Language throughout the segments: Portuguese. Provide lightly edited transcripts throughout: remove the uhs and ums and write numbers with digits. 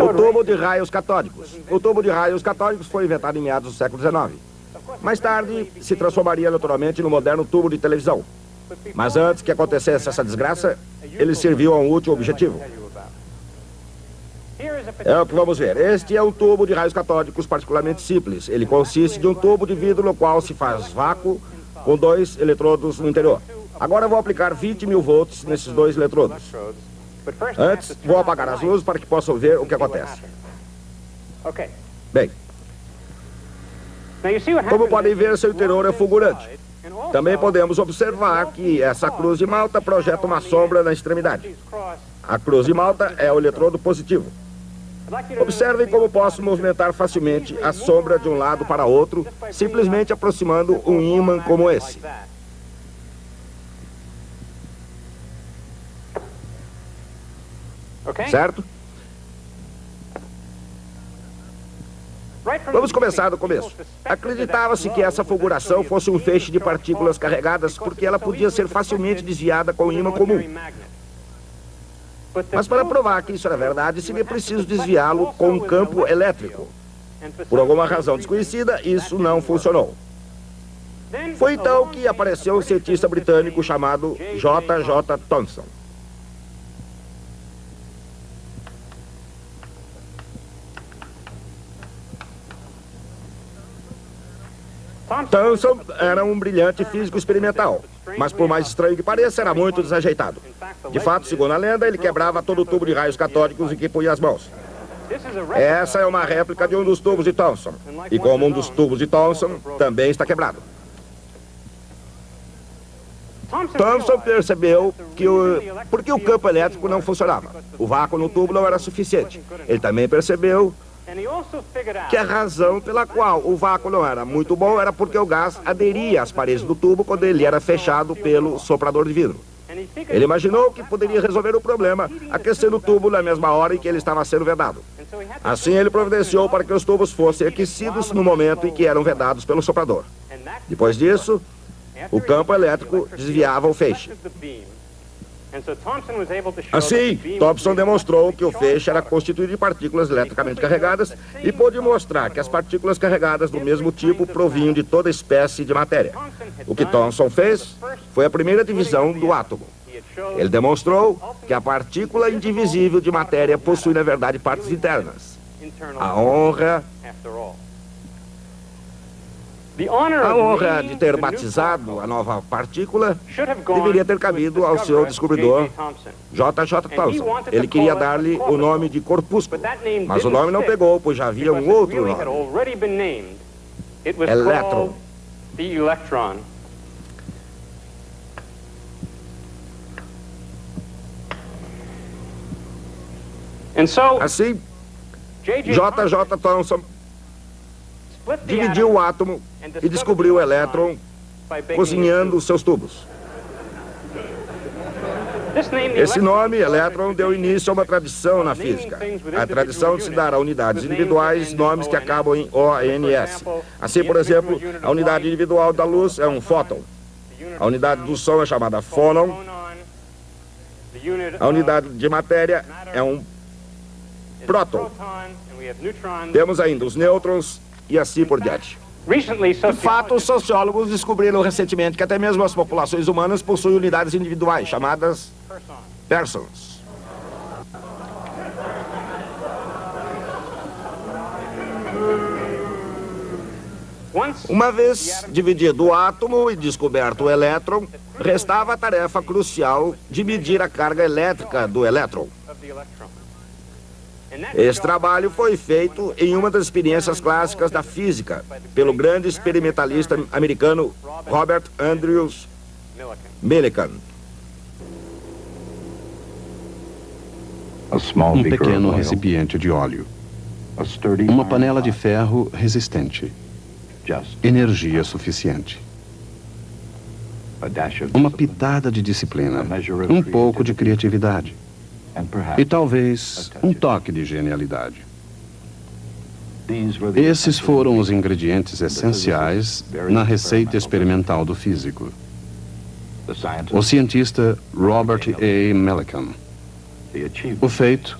O tubo de raios catódicos. O tubo de raios catódicos foi inventado em meados do século XIX. Mais tarde, se transformaria naturalmente no moderno tubo de televisão. Mas antes que acontecesse essa desgraça, ele serviu a um útil objetivo. É o que vamos ver. Este é um tubo de raios catódicos particularmente simples. Ele consiste de um tubo de vidro no qual se faz vácuo com 2 eletrodos no interior. Agora eu vou aplicar 20.000 volts nesses 2 eletrodos. Antes, vou apagar as luzes para que possam ver o que acontece. Bem, como podem ver, seu interior é fulgurante. Também podemos observar que essa cruz de malta projeta uma sombra na extremidade. A cruz de malta é o eletrodo positivo. Observem como posso movimentar facilmente a sombra de um lado para outro, simplesmente aproximando um ímã como esse. Certo? Vamos começar do começo. Acreditava-se que essa fulguração fosse um feixe de partículas carregadas porque ela podia ser facilmente desviada com um ímã comum. Mas para provar que isso era verdade, seria preciso desviá-lo com um campo elétrico. Por alguma razão desconhecida, isso não funcionou. Foi então que apareceu um cientista britânico chamado J.J. Thomson. Thomson era um brilhante físico experimental, mas por mais estranho que pareça, era muito desajeitado. De fato, segundo a lenda, ele quebrava todo o tubo de raios catódicos em que punha as mãos. Essa é uma réplica de um dos tubos de Thomson, e como um dos tubos de Thomson também está quebrado. Thomson percebeu porque o campo elétrico não funcionava. O vácuo no tubo não era suficiente. Ele também percebeu que a razão pela qual o vácuo não era muito bom era porque o gás aderia às paredes do tubo quando ele era fechado pelo soprador de vidro. Ele imaginou que poderia resolver o problema aquecendo o tubo na mesma hora em que ele estava sendo vedado. Assim, ele providenciou para que os tubos fossem aquecidos no momento em que eram vedados pelo soprador. Depois disso, o campo elétrico desviava o feixe. Assim, Thomson demonstrou que o feixe era constituído de partículas eletricamente carregadas e pôde mostrar que as partículas carregadas do mesmo tipo provinham de toda espécie de matéria. O que Thomson fez foi a primeira divisão do átomo. Ele demonstrou que a partícula indivisível de matéria possui, na verdade, partes internas. A honra de ter batizado a nova partícula deveria ter cabido ao seu descobridor, J.J. Thomson. Ele queria dar-lhe o nome de corpúsculo, mas o nome não pegou, pois já havia um outro nome. Elétron. Assim, J.J. Thomson dividiu o átomo e descobriu o elétron cozinhando seus tubos. Esse nome, elétron, deu início a uma tradição na física. A tradição de se dar a unidades individuais nomes que acabam em ONS. Assim, por exemplo, a unidade individual da luz é um fóton. A unidade do som é chamada fônon. A unidade de matéria é um próton. Temos ainda os nêutrons e assim por diante. De fato, os sociólogos descobriram recentemente que até mesmo as populações humanas possuem unidades individuais, chamadas persons. Uma vez dividido o átomo e descoberto o elétron, restava a tarefa crucial de medir a carga elétrica do elétron. Esse trabalho foi feito em uma das experiências clássicas da física, pelo grande experimentalista americano Robert Andrews Millikan. Um pequeno recipiente de óleo. Uma panela de ferro resistente. Energia suficiente. Uma pitada de disciplina. Um pouco de criatividade. E talvez um toque de genialidade. Esses foram os ingredientes essenciais na receita experimental do físico. O cientista Robert A. Millikan. O feito,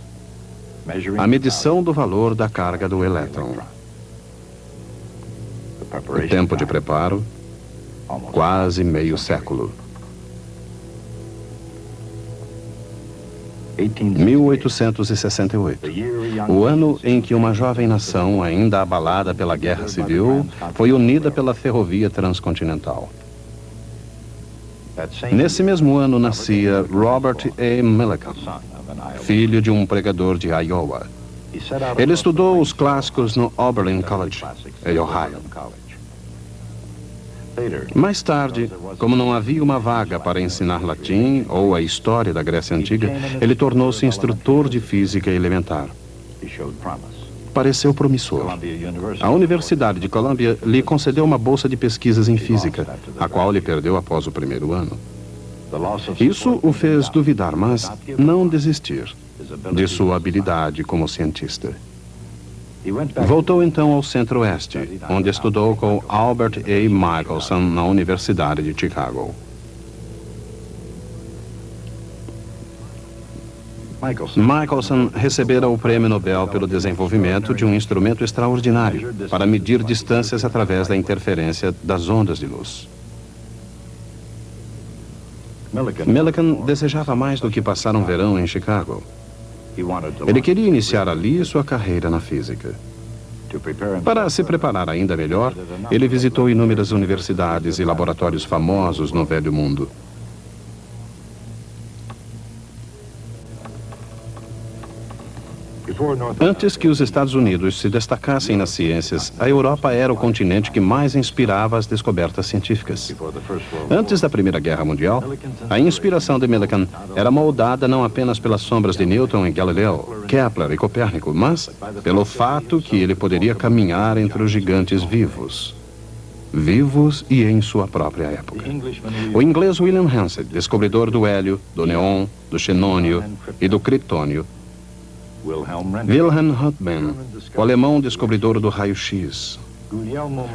a medição do valor da carga do elétron. O tempo de preparo, quase meio século. 1868. O ano em que uma jovem nação, ainda abalada pela Guerra Civil, foi unida pela ferrovia transcontinental. Nesse mesmo ano nascia Robert A. Millikan, filho de um pregador de Iowa. Ele estudou os clássicos no Oberlin College, em Ohio. Mais tarde, como não havia uma vaga para ensinar latim ou a história da Grécia Antiga, ele tornou-se instrutor de física elementar. Pareceu promissor. A Universidade de Columbia lhe concedeu uma bolsa de pesquisas em física, a qual ele perdeu após o primeiro ano. Isso o fez duvidar, mas não desistir de sua habilidade como cientista. Voltou então ao Centro-Oeste, onde estudou com Albert A. Michelson na Universidade de Chicago. Michelson recebera o Prêmio Nobel pelo desenvolvimento de um instrumento extraordinário para medir distâncias através da interferência das ondas de luz. Millikan desejava mais do que passar um verão em Chicago. Ele queria iniciar ali sua carreira na física. Para se preparar ainda melhor, ele visitou inúmeras universidades e laboratórios famosos no Velho Mundo. Antes que os Estados Unidos se destacassem nas ciências, a Europa era o continente que mais inspirava as descobertas científicas. Antes da Primeira Guerra Mundial, a inspiração de Millikan era moldada não apenas pelas sombras de Newton e Galileu, Kepler e Copérnico, mas pelo fato que ele poderia caminhar entre os gigantes vivos. Vivos e em sua própria época. O inglês William Hansel, descobridor do hélio, do neon, do xenônio e do criptônio, Wilhelm Röntgen, o alemão descobridor do raio-x,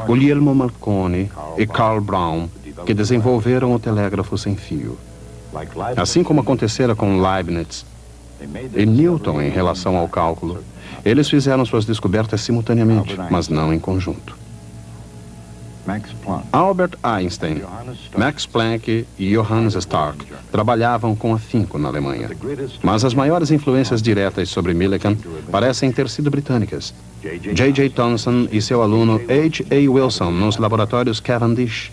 Guglielmo Marconi e Karl Braun, que desenvolveram o telégrafo sem fio. Assim como acontecera com Leibniz e Newton em relação ao cálculo, eles fizeram suas descobertas simultaneamente, mas não em conjunto. Albert Einstein, Max Planck e Johannes Stark trabalhavam com afinco na Alemanha. Mas as maiores influências diretas sobre Millikan parecem ter sido britânicas. J.J. Thomson e seu aluno H.A. Wilson nos laboratórios Cavendish.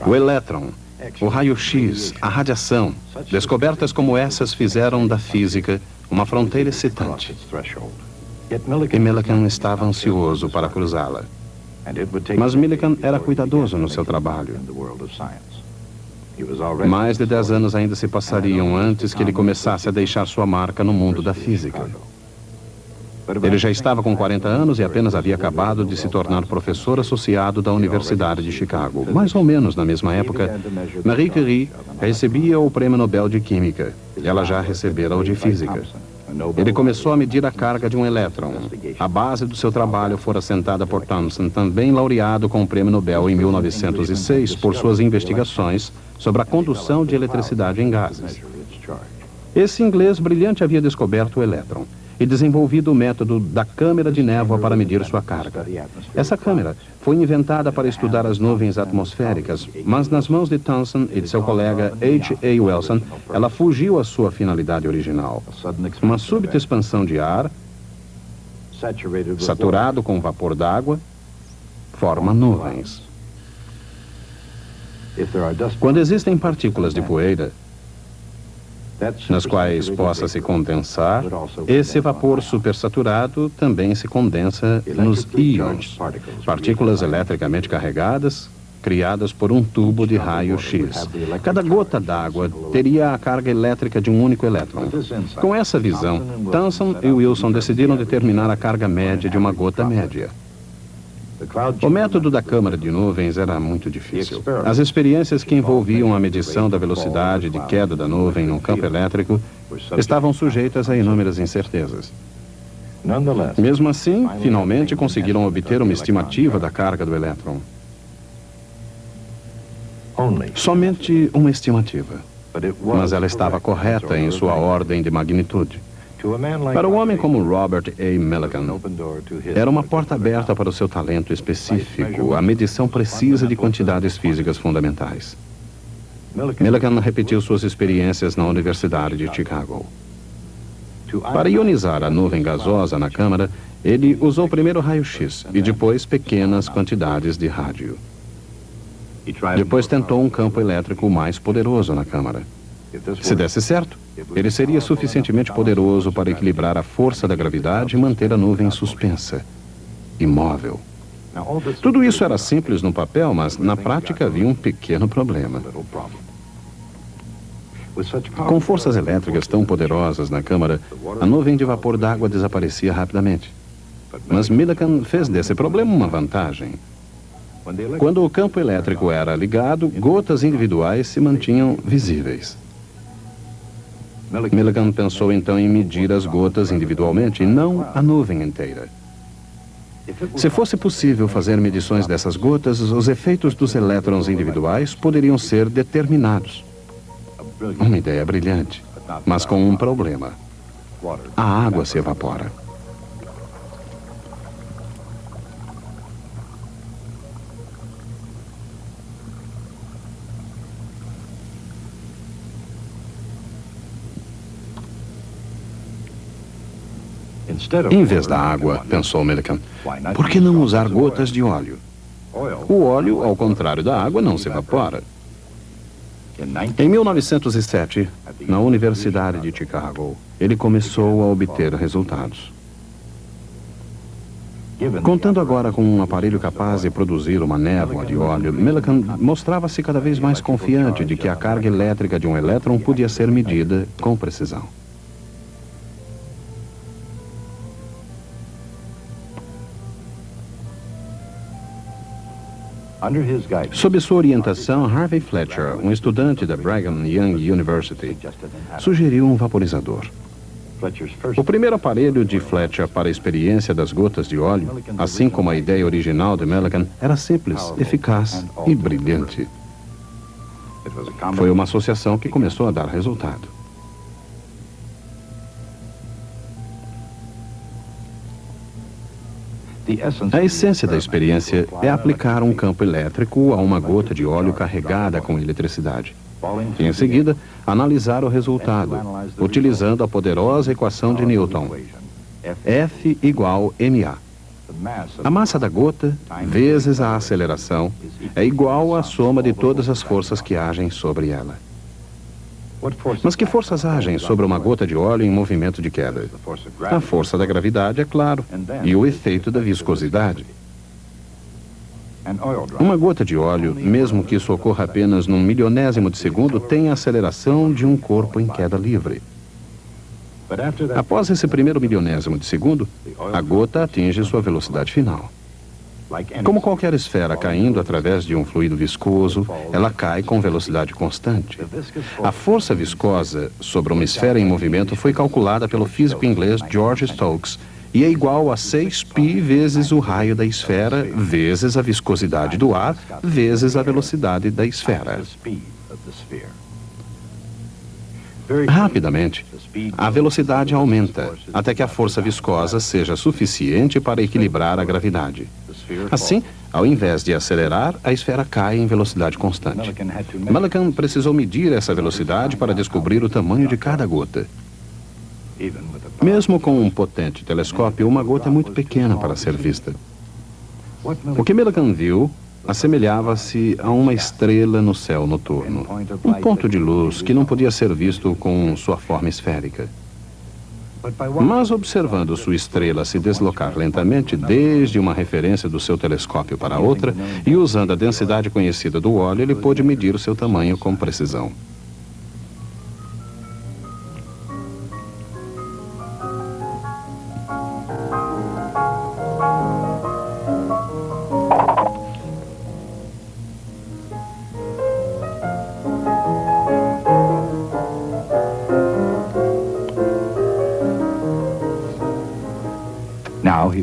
O elétron, o raio-x, a radiação, descobertas como essas fizeram da física uma fronteira excitante. E Millikan estava ansioso para cruzá-la. Mas Millikan era cuidadoso no seu trabalho. Mais de 10 anos ainda se passariam antes que ele começasse a deixar sua marca no mundo da física. Ele já estava com 40 anos e apenas havia acabado de se tornar professor associado da Universidade de Chicago. Mais ou menos na mesma época, Marie Curie recebia o Prêmio Nobel de Química. Ela já recebera o de Física. Ele começou a medir a carga de um elétron. A base do seu trabalho fora assentada por Thomson, também laureado com o Prêmio Nobel em 1906 por suas investigações sobre a condução de eletricidade em gases. Esse inglês brilhante havia descoberto o elétron e desenvolvido o método da câmara de névoa para medir sua carga. Essa câmara foi inventada para estudar as nuvens atmosféricas, mas nas mãos de Thomson e de seu colega H.A. Wilson, ela fugiu à sua finalidade original. Uma súbita expansão de ar, saturado com vapor d'água, forma nuvens. Quando existem partículas de poeira, nas quais possa se condensar, esse vapor supersaturado também se condensa nos íons, partículas eletricamente carregadas, criadas por um tubo de raio-x. Cada gota d'água teria a carga elétrica de um único elétron. Com essa visão, Thomson e Wilson decidiram determinar a carga média de uma gota média. O método da câmara de nuvens era muito difícil. As experiências que envolviam a medição da velocidade de queda da nuvem num campo elétrico estavam sujeitas a inúmeras incertezas. Mesmo assim, finalmente conseguiram obter uma estimativa da carga do elétron. Somente uma estimativa. Mas ela estava correta em sua ordem de magnitude. Para um homem como Robert A. Millikan, era uma porta aberta para o seu talento específico, a medição precisa de quantidades físicas fundamentais. Millikan repetiu suas experiências na Universidade de Chicago. Para ionizar a nuvem gasosa na câmara, ele usou primeiro raio-x e depois pequenas quantidades de rádio. Depois tentou um campo elétrico mais poderoso na câmara. Se desse certo, ele seria suficientemente poderoso para equilibrar a força da gravidade e manter a nuvem suspensa, imóvel. Tudo isso era simples no papel, mas na prática havia um pequeno problema. Com forças elétricas tão poderosas na câmara, a nuvem de vapor d'água desaparecia rapidamente. Mas Millikan fez desse problema uma vantagem. Quando o campo elétrico era ligado, gotas individuais se mantinham visíveis. Millikan pensou então em medir as gotas individualmente e não a nuvem inteira. Se fosse possível fazer medições dessas gotas, os efeitos dos elétrons individuais poderiam ser determinados. Uma ideia brilhante, mas com um problema. A água se evapora. Em vez da água, pensou Millikan, por que não usar gotas de óleo? O óleo, ao contrário da água, não se evapora. Em 1907, na Universidade de Chicago, ele começou a obter resultados. Contando agora com um aparelho capaz de produzir uma névoa de óleo, Millikan mostrava-se cada vez mais confiante de que a carga elétrica de um elétron podia ser medida com precisão. Sob sua orientação, Harvey Fletcher, um estudante da Brigham Young University, sugeriu um vaporizador. O primeiro aparelho de Fletcher para a experiência das gotas de óleo, assim como a ideia original de Millikan, era simples, eficaz e brilhante. Foi uma associação que começou a dar resultado. A essência da experiência é aplicar um campo elétrico a uma gota de óleo carregada com eletricidade. E, em seguida, analisar o resultado, utilizando a poderosa equação de Newton. F igual ma. A massa da gota, vezes a aceleração, é igual à soma de todas as forças que agem sobre ela. Mas que forças agem sobre uma gota de óleo em movimento de queda? A força da gravidade, é claro, e o efeito da viscosidade. Uma gota de óleo, mesmo que isso ocorra apenas num milionésimo de segundo, tem a aceleração de um corpo em queda livre. Após esse primeiro milionésimo de segundo, a gota atinge sua velocidade final. Como qualquer esfera caindo através de um fluido viscoso, ela cai com velocidade constante. A força viscosa sobre uma esfera em movimento foi calculada pelo físico inglês George Stokes e é igual a 6π vezes o raio da esfera, vezes a viscosidade do ar, vezes a velocidade da esfera. Rapidamente, a velocidade aumenta até que a força viscosa seja suficiente para equilibrar a gravidade. Assim, ao invés de acelerar, a esfera cai em velocidade constante. Millikan precisou medir essa velocidade para descobrir o tamanho de cada gota. Mesmo com um potente telescópio, uma gota é muito pequena para ser vista. O que Millikan viu assemelhava-se a uma estrela no céu noturno. Um ponto de luz que não podia ser visto com sua forma esférica. Mas observando sua estrela se deslocar lentamente desde uma referência do seu telescópio para outra e usando a densidade conhecida do óleo, ele pôde medir o seu tamanho com precisão.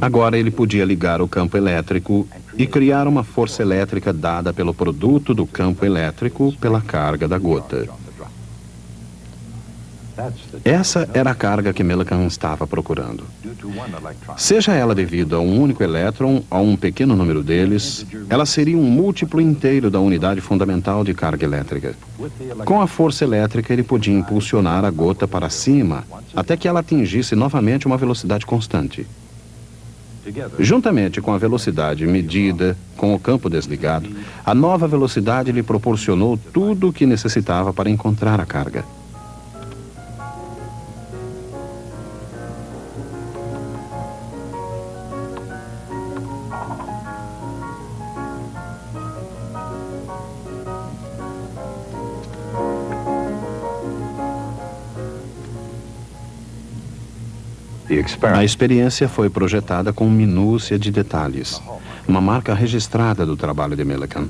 Agora ele podia ligar o campo elétrico e criar uma força elétrica dada pelo produto do campo elétrico pela carga da gota. Essa era a carga que Millikan estava procurando. Seja ela devido a um único elétron ou a um pequeno número deles, ela seria um múltiplo inteiro da unidade fundamental de carga elétrica. Com a força elétrica, ele podia impulsionar a gota para cima até que ela atingisse novamente uma velocidade constante. Juntamente com a velocidade medida, com o campo desligado, a nova velocidade lhe proporcionou tudo o que necessitava para encontrar a carga. A experiência foi projetada com minúcia de detalhes, uma marca registrada do trabalho de Millikan.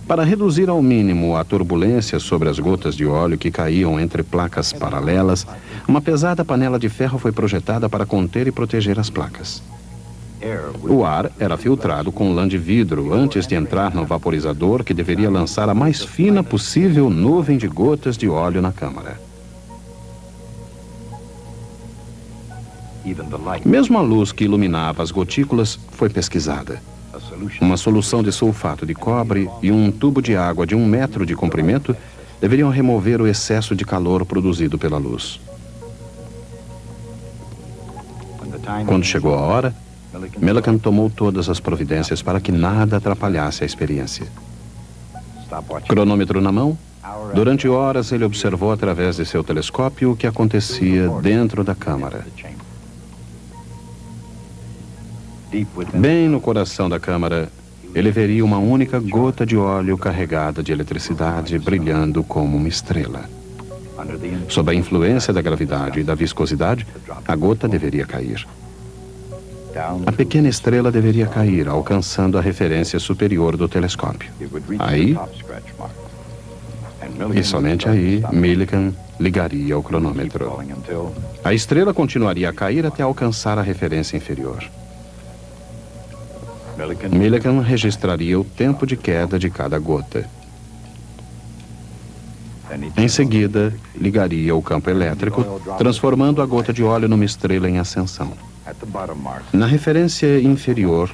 Para reduzir ao mínimo a turbulência sobre as gotas de óleo que caíam entre placas paralelas, uma pesada panela de ferro foi projetada para conter e proteger as placas. O ar era filtrado com lã de vidro antes de entrar no vaporizador, que deveria lançar a mais fina possível nuvem de gotas de óleo na câmara. Mesmo a luz que iluminava as gotículas foi pesquisada. Uma solução de sulfato de cobre e um tubo de água de 1 metro de comprimento deveriam remover o excesso de calor produzido pela luz. Quando chegou a hora, Millikan tomou todas as providências para que nada atrapalhasse a experiência. Cronômetro na mão, durante horas ele observou através de seu telescópio o que acontecia dentro da câmara. Bem no coração da câmara, ele veria uma única gota de óleo carregada de eletricidade brilhando como uma estrela. Sob a influência da gravidade e da viscosidade, a gota deveria cair. A pequena estrela deveria cair, alcançando a referência superior do telescópio. Aí, e somente aí, Millikan ligaria o cronômetro. A estrela continuaria a cair até alcançar a referência inferior. Millikan registraria o tempo de queda de cada gota. Em seguida, ligaria o campo elétrico, transformando a gota de óleo numa estrela em ascensão. Na referência inferior,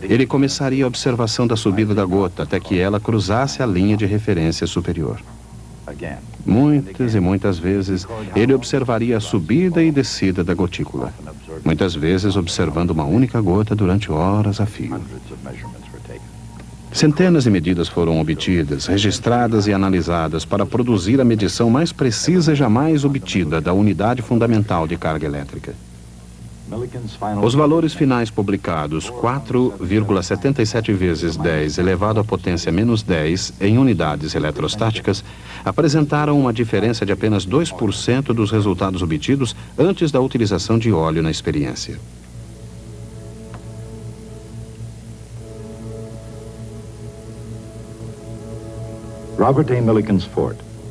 ele começaria a observação da subida da gota até que ela cruzasse a linha de referência superior. Muitas e muitas vezes, ele observaria a subida e descida da gotícula. Muitas vezes observando uma única gota durante horas a fio. Centenas de medidas foram obtidas, registradas e analisadas para produzir a medição mais precisa jamais obtida da unidade fundamental de carga elétrica. Os valores finais publicados, 4,77 vezes 10 elevado à potência menos 10 em unidades eletrostáticas, apresentaram uma diferença de apenas 2% dos resultados obtidos antes da utilização de óleo na experiência.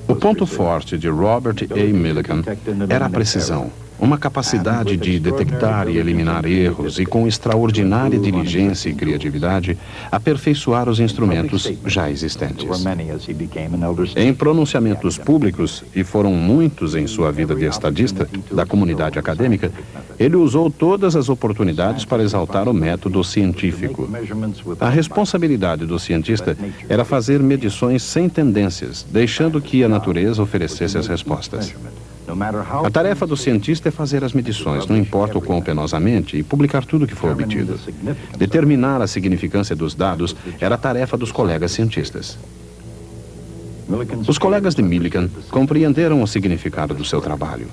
O ponto forte de Robert A. Millikan era a precisão. uma capacidade de detectar e eliminar erros e, com extraordinária diligência e criatividade, aperfeiçoar os instrumentos já existentes. Em pronunciamentos públicos, e foram muitos em sua vida de estadista, da comunidade acadêmica, ele usou todas as oportunidades para exaltar o método científico. A responsabilidade do cientista era fazer medições sem tendências, deixando que a natureza oferecesse as respostas. A tarefa do cientista é fazer as medições, não importa o quão penosamente, e publicar tudo o que for obtido. Determinar a significância dos dados era a tarefa dos colegas cientistas. Os colegas de Millikan compreenderam o significado do seu trabalho.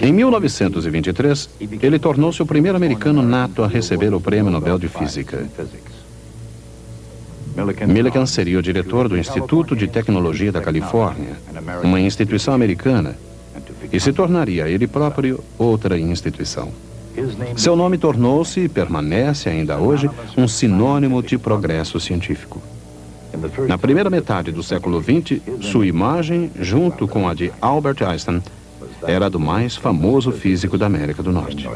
Em 1923, ele tornou-se o primeiro americano nato a receber o Prêmio Nobel de Física. Millikan seria o diretor do Instituto de Tecnologia da Califórnia, uma instituição americana, e se tornaria ele próprio outra instituição. Seu nome tornou-se e permanece ainda hoje um sinônimo de progresso científico. Na primeira metade do século XX, sua imagem, junto com a de Albert Einstein, era a do mais famoso físico da América do Norte.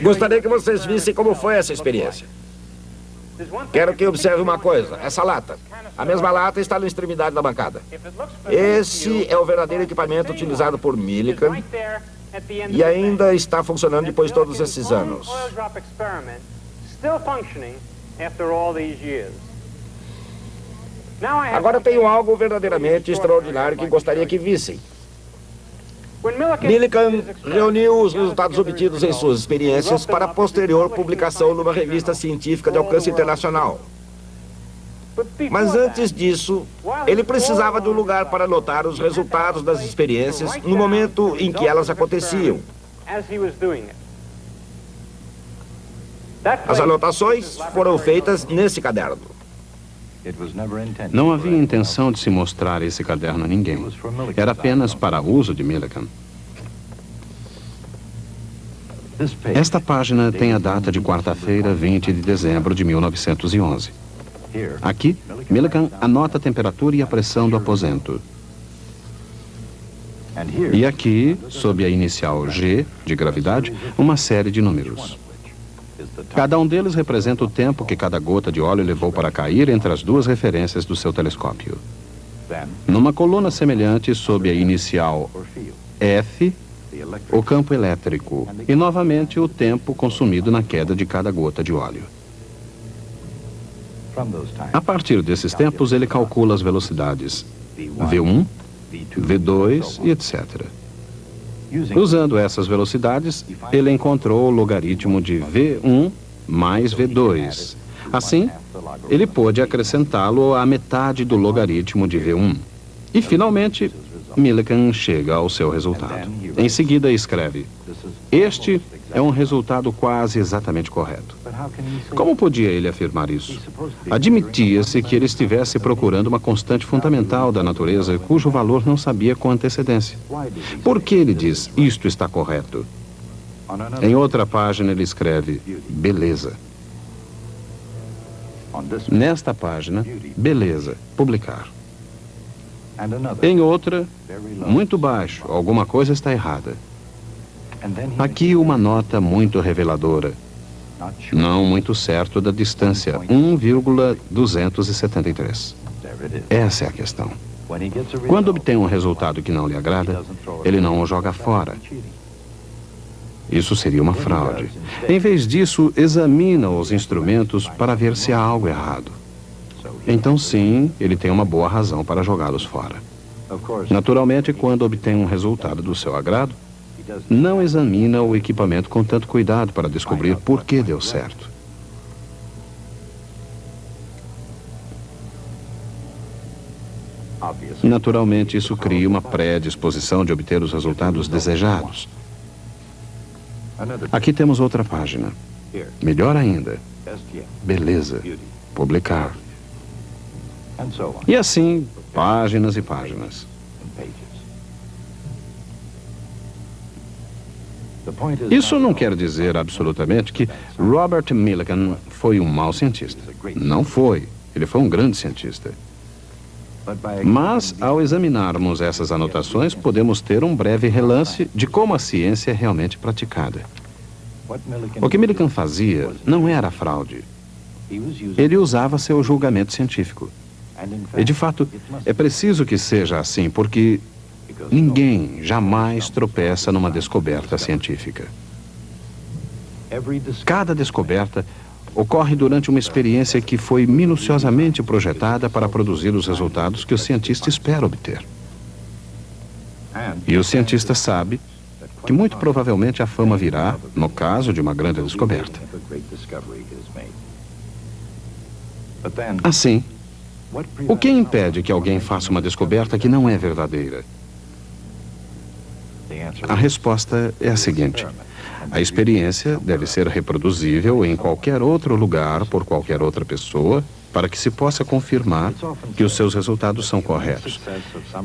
Gostaria que vocês vissem como foi essa experiência. Quero que observe uma coisa. Essa lata. A mesma lata está na extremidade da bancada. Esse é o verdadeiro equipamento utilizado por Millikan e ainda está funcionando depois de todos esses anos. Agora tenho algo verdadeiramente extraordinário que gostaria que vissem. Millikan reuniu os resultados obtidos em suas experiências para posterior publicação numa revista científica de alcance internacional. Mas antes disso, ele precisava de um lugar para anotar os resultados das experiências no momento em que elas aconteciam. As anotações foram feitas nesse caderno. Não havia intenção de se mostrar esse caderno a ninguém. Era apenas para uso de Millikan. Esta página tem a data de quarta-feira, 20 de dezembro de 1911. Aqui, Millikan anota a temperatura e a pressão do aposento. E aqui, sob a inicial G, de gravidade, uma série de números. Cada um deles representa o tempo que cada gota de óleo levou para cair entre as duas referências do seu telescópio. Numa coluna semelhante, sob a inicial F, o campo elétrico e, novamente, o tempo consumido na queda de cada gota de óleo. A partir desses tempos, ele calcula as velocidades V1, V2 e etc. Usando essas velocidades, ele encontrou o logaritmo de V1 mais V2. Assim, ele pôde acrescentá-lo à metade do logaritmo de V1. E, finalmente, Millikan chega ao seu resultado. Em seguida, escreve: este é um resultado quase exatamente correto. Como podia ele afirmar isso? Admitia-se que ele estivesse procurando uma constante fundamental da natureza cujo valor não sabia com antecedência. Por que ele diz, isto está correto? Em outra página ele escreve, beleza. Nesta página, beleza, publicar. Em outra, muito baixo, alguma coisa está errada. Aqui uma nota muito reveladora. Não muito certo da distância, 1,273. Essa é a questão. Quando obtém um resultado que não lhe agrada, ele não o joga fora. Isso seria uma fraude. Em vez disso, examina os instrumentos para ver se há algo errado. Então, sim, ele tem uma boa razão para jogá-los fora. Naturalmente, quando obtém um resultado do seu agrado, não examina o equipamento com tanto cuidado para descobrir por que deu certo. Naturalmente, isso cria uma predisposição de obter os resultados desejados. Aqui temos outra página. Melhor ainda. Beleza. Publicar. E assim, páginas e páginas. Isso não quer dizer absolutamente que Robert Millikan foi um mau cientista. Não foi. Ele foi um grande cientista. Mas, ao examinarmos essas anotações, podemos ter um breve relance de como a ciência é realmente praticada. O que Millikan fazia não era fraude. Ele usava seu julgamento científico. E, de fato, é preciso que seja assim, porque ninguém jamais tropeça numa descoberta científica. Cada descoberta ocorre durante uma experiência que foi minuciosamente projetada para produzir os resultados que o cientista espera obter. E o cientista sabe que muito provavelmente a fama virá no caso de uma grande descoberta. Assim, o que impede que alguém faça uma descoberta que não é verdadeira? A resposta é a seguinte: a experiência deve ser reproduzível em qualquer outro lugar por qualquer outra pessoa para que se possa confirmar que os seus resultados são corretos.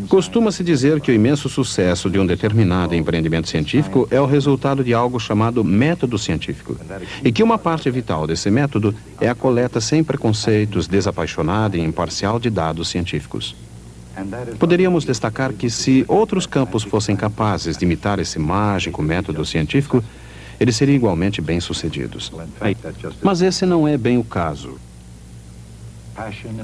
Costuma-se dizer que o imenso sucesso de um determinado empreendimento científico é o resultado de algo chamado método científico, e que uma parte vital desse método é a coleta sem preconceitos, desapaixonada e imparcial de dados científicos. Poderíamos destacar que se outros campos fossem capazes de imitar esse mágico método científico, eles seriam igualmente bem-sucedidos. Mas esse não é bem o caso.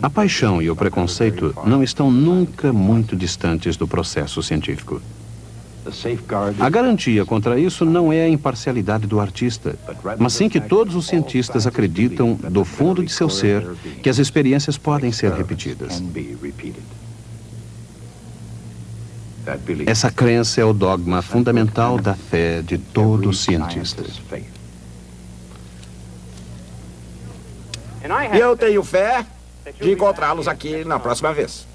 A paixão e o preconceito não estão nunca muito distantes do processo científico. A garantia contra isso não é a imparcialidade do artista, mas sim que todos os cientistas acreditam, do fundo de seu ser, que as experiências podem ser repetidas. Essa crença é o dogma fundamental da fé de todo cientista. E eu tenho fé de encontrá-los aqui na próxima vez.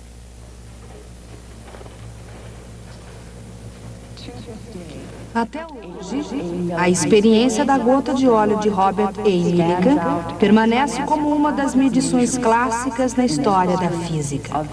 Até hoje, a experiência da gota de óleo de Robert A. Millikan permanece como uma das medições clássicas na história da física.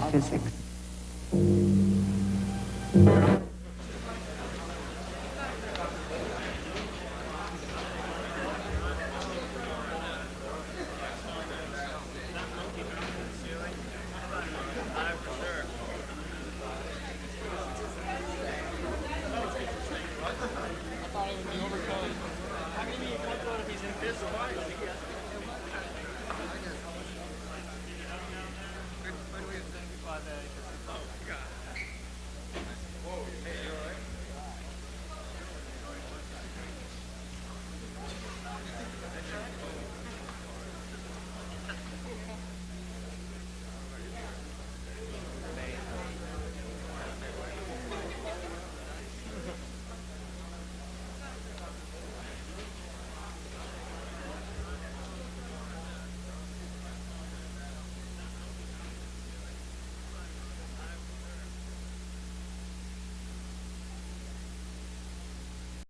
When do we identify that?